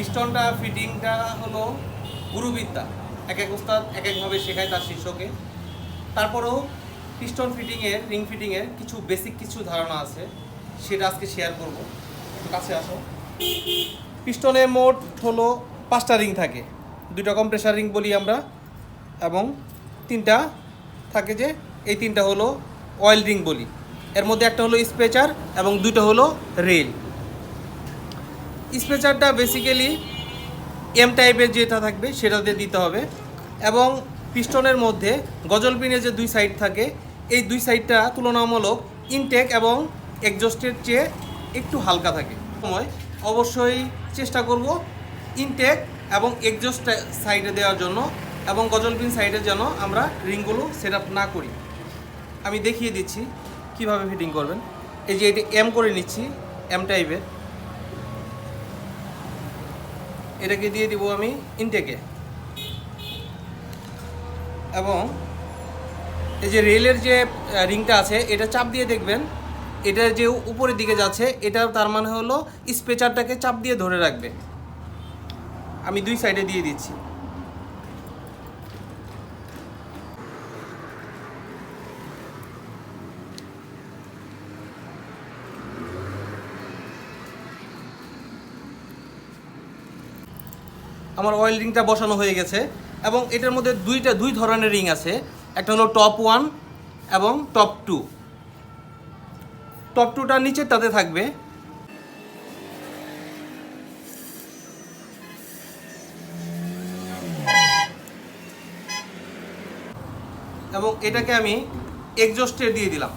পিস্টনটা ফিটিংটা হলো গুরুবিদ্যা, এক এক উস্তাদ এক একভাবে শেখায় তার শিষ্যকে। তারপরেও পিস্টন ফিটিংয়ের, রিং ফিটিংয়ের কিছু বেসিক কিছু ধারণা আছে, সেটা আজকে শেয়ার করব। একটু কাছে আসো। পিস্টনে মোট হলো 5টা রিং থাকে, 2টা কম্প্রেসার রিং বলি আমরা, এবং 3টা থাকে যে এই 3টা হলো অয়েল রিং বলি। এর মধ্যে একটা হলো স্পেচার এবং 2টা হলো রেল। স্পেচারটা বেসিক্যালি এম টাইপের যেটা থাকবে সেটাতে দিতে হবে, এবং পিস্টনের মধ্যে গজল পিনের যে 2 সাইড থাকে এই 2 সাইডটা তুলনামূলক ইনটেক এবং এক্সজস্টের চেয়ে একটু হালকা থাকে। সময় অবশ্যই চেষ্টা করব ইনটেক এবং এক্সজস্ট সাইডে দেওয়ার জন্য, এবং গজল পিন সাইডে যেন আমরা রিংগুলো সেট আপ না করি। আমি দেখিয়ে দিচ্ছি কিভাবে ফিটিং করবেন। এই যে এটি এম করে নিচ্ছি, এম টাইপের, এটাকে দিয়ে দিব আমি ইনটেকে, এবং এই যে রেলের যে রিংটা আছে এটা চাপ দিয়ে দেখবেন, এটা যে উপরের দিকে যাচ্ছে এটা তার মানে হলো স্পেচারটাকে চাপ দিয়ে ধরে রাখবে। আমি 2 সাইডে দিয়ে দিচ্ছি। আমার অয়েল রিংটা বসানো হয়ে গেছে, এবং এটার মধ্যে 2 ধরনের রিং আছে। একটা হলো টপ 1 এবং টপ 2। টপ 2টা নিচেরটাতে থাকবে, এবং এটাকে আমি এক্সজস্টে দিয়ে দিলাম,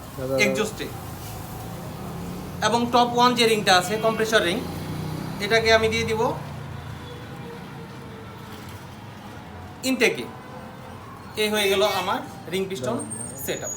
এক্সজস্টে। এবং টপ 1 যে রিংটা আছে কম্প্রেসর রিং, এটাকে আমি দিয়ে দিব ইনটেকে। এই হয়ে গেল আমার রিং পিস্টন সেটআপ।